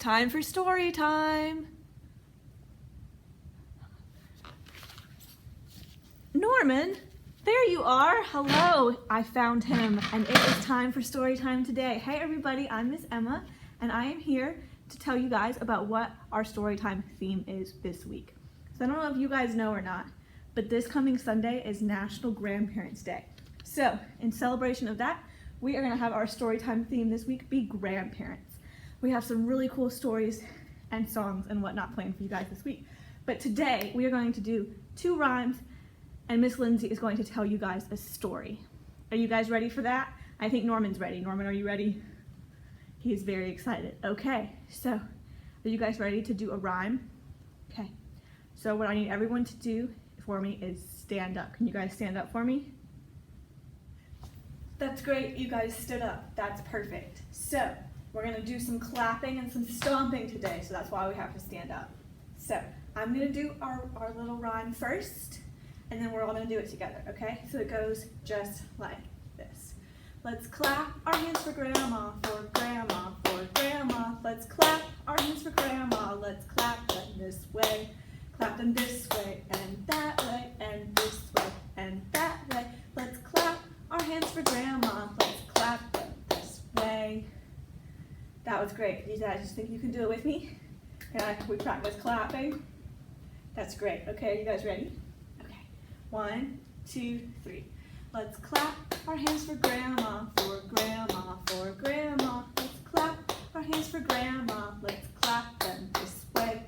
time for story time. Norman, there you are. Hello, I found him, and it is time for story time today. Hey everybody, I'm Miss Emma, and I am here to tell you guys about what our story time theme is this week. So I don't know if you guys know or not, but this coming Sunday is National Grandparents' Day. So in celebration of that, we are going to have our story time theme this week be grandparents. We have some really cool stories and songs and whatnot planned for you guys this week. But today we are going to do 2 rhymes, and Miss Lindsay is going to tell you guys a story. Are you guys ready for that? I think Norman's ready. Norman, are you ready? He is very excited. Okay, so are you guys ready to do a rhyme? Okay, so what I need everyone to do for me is stand up. Can you guys stand up for me? That's great, you guys stood up. That's perfect. So we're gonna do some clapping and some stomping today, so that's why we have to stand up. So I'm gonna do our little rhyme first, and then we're all gonna do it together, okay? So it goes just like this. Let's clap our hands for grandma, for grandma, for grandma. Let's clap our hands for grandma. Let's clap them this way. Clap them this way, and that way, and this way, and that way. Let's clap our hands for grandma. Let's clap them this way. That was great. You guys just think you can do it with me? Yeah, we practice clapping. That's great. Okay, you guys ready? Okay. 1, 2, 3. Let's clap our hands for grandma, for grandma, for grandma. Let's clap our hands for grandma. Let's clap them this way.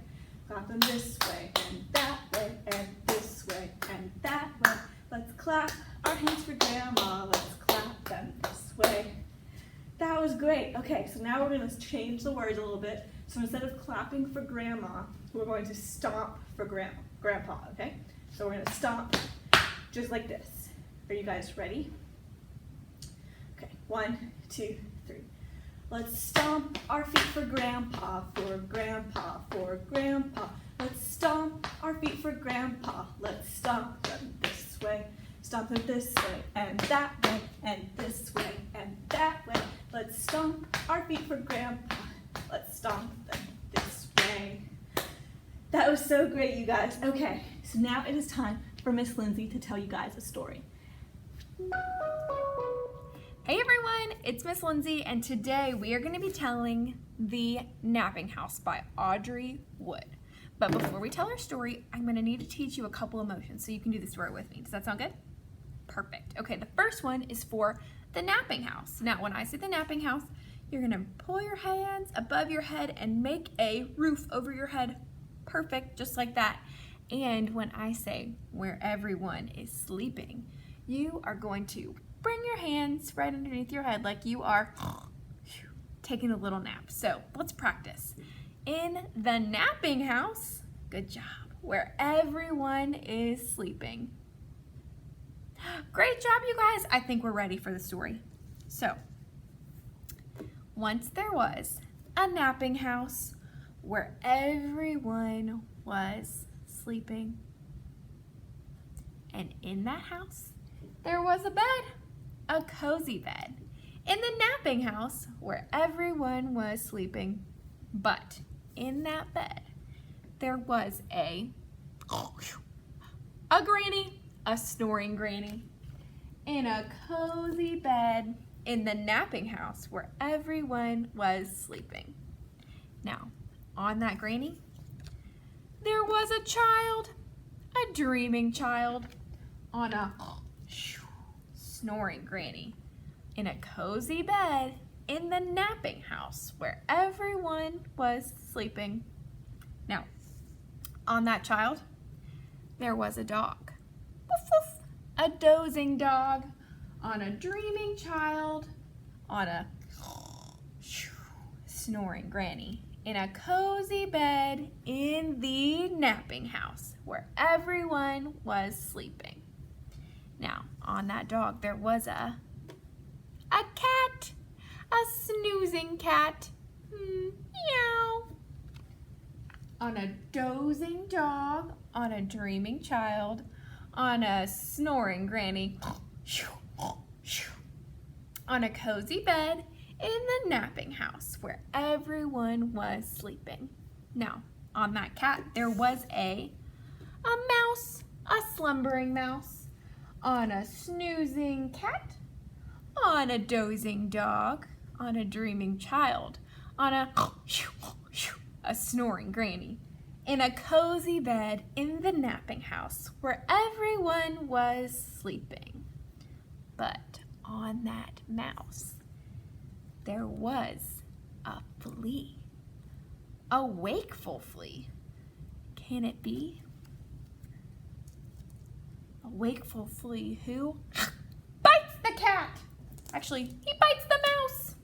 Clap them this way, and that way, and this way, and that way. Let's clap our hands for grandma. Let's clap them this way. That was great. Okay, so now we're going to change the words a little bit. So instead of clapping for grandma, we're going to stomp for grandpa, okay? So we're going to stomp just like this. Are you guys ready? Okay, 1, 2, 3. Let's stomp our feet for grandpa, for grandpa, for grandpa. Let's stomp our feet for grandpa. Let's stomp them this way. Stomp them this way, and that way, and this way, and that way. Let's stomp our feet for grandpa. Let's stomp them this way. That was so great, you guys. Okay, so now it is time for Miss Lindsay to tell you guys a story. Hey everyone, it's Miss Lindsay, and today we are going to be telling The Napping House by Audrey Wood. But before we tell our story, I'm going to need to teach you a couple of motions so you can do the story with me. Does that sound good? Perfect. Okay, the first one is for the napping house. Now, when I say the napping house, you're going to pull your hands above your head and make a roof over your head. Perfect, just like that. And when I say where everyone is sleeping, you are going to bring your hands right underneath your head like you are taking a little nap. So let's practice. In the napping house, good job, where everyone is sleeping. Great job, you guys. I think we're ready for the story. So, once there was a napping house where everyone was sleeping. And in that house, there was a bed, a cozy bed, in the napping house where everyone was sleeping. But in that bed, there was a granny, a snoring granny, in a cozy bed in the napping house where everyone was sleeping. Now, on that granny, there was a child, a dreaming child, on a snoring granny in a cozy bed in the napping house where everyone was sleeping. Now, on that child, there was a dog, woof woof, a dozing dog, on a dreaming child, on a snoring granny in a cozy bed in the napping house where everyone was sleeping. Now, on that dog, there was a cat, a snoozing cat, meow. On a dozing dog, on a dreaming child, on a snoring granny, on a cozy bed in the napping house where everyone was sleeping. Now, on that cat, there was a mouse, a slumbering mouse, on a snoozing cat, on a dozing dog, on a dreaming child, on a snoring granny, in a cozy bed in the napping house where everyone was sleeping. But on that mouse, there was a flea, a wakeful flea. Can it be? A wakeful flea who bites the cat. Actually, he bites the mouse.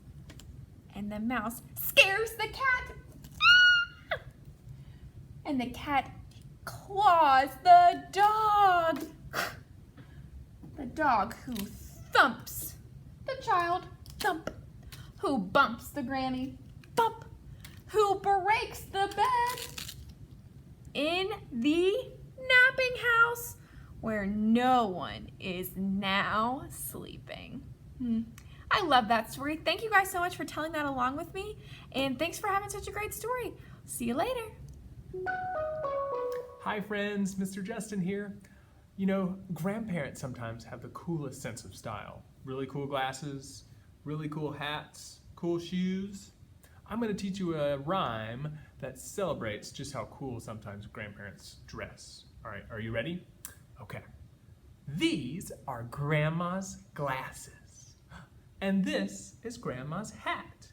And the mouse scares the cat. Ah! And the cat claws the dog. The dog who thumps the child. Thump. Who bumps the granny. Bump. Who breaks the bed. In the napping house where no one is now sleeping. I love that story. Thank you guys so much for telling that along with me, and thanks for having such a great story. See you later. Hi friends, Mr. Justin here. You know, grandparents sometimes have the coolest sense of style. Really cool glasses, really cool hats, cool shoes. I'm going to teach you a rhyme that celebrates just how cool sometimes grandparents dress. All right, are you ready? Okay. These are Grandma's glasses, and this is Grandma's hat,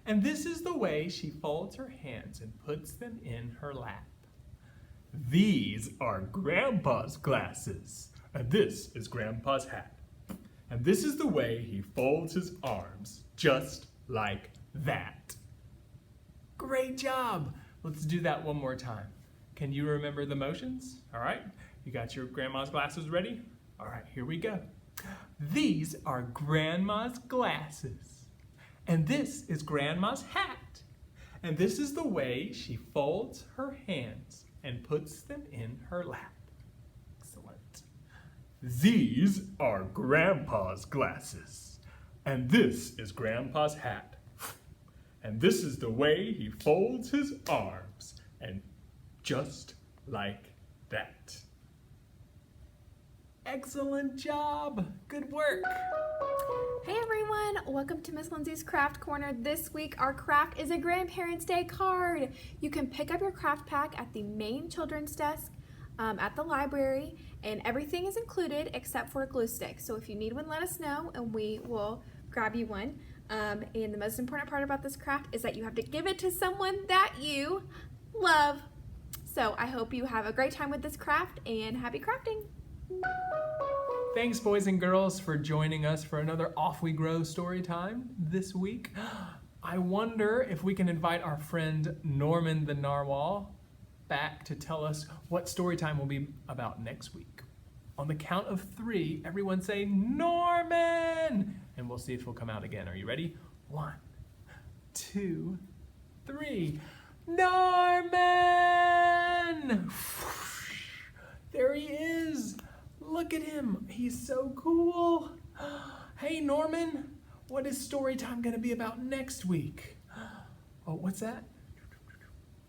and this is the way she folds her hands and puts them in her lap. These are Grandpa's glasses, and this is Grandpa's hat, and this is the way he folds his arms, just like that. Great job! Let's do that one more time. Can you remember the motions? All right, you got your Grandma's glasses ready? All right, here we go. These are Grandma's glasses, and this is Grandma's hat, and this is the way she folds her hands and puts them in her lap. Excellent. These are Grandpa's glasses, and this is Grandpa's hat, and this is the way he folds his arms, and just like that. Excellent job! Good work! Hey everyone, welcome to Miss Lindsay's Craft Corner. This week our craft is a Grandparents' Day card. You can pick up your craft pack at the main children's desk at the library, and everything is included except for a glue stick. So if you need one, let us know and we will grab you one. And the most important part about this craft is that you have to give it to someone that you love. So I hope you have a great time with this craft and happy crafting. Thanks, boys and girls, for joining us for another Off We Grow story time this week. I wonder if we can invite our friend Norman the Narwhal back to tell us what story time will be about next week. On the count of 3, everyone say Norman! And we'll see if he'll come out again. Are you ready? 1, 2, 3. Norman! There he is! Look at him. He's so cool. Hey, Norman, what is story time going to be about next week? Oh, what's that?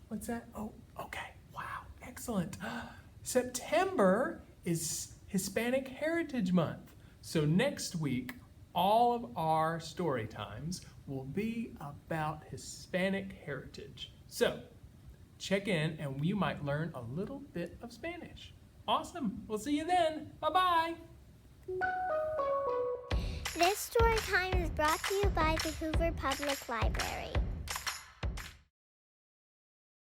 What's that? Oh, okay. Wow, excellent. September is Hispanic Heritage Month. So next week, all of our story times will be about Hispanic heritage. So check in and you might learn a little bit of Spanish. Awesome. We'll see you then. Bye-bye. This story time is brought to you by the Hoover Public Library.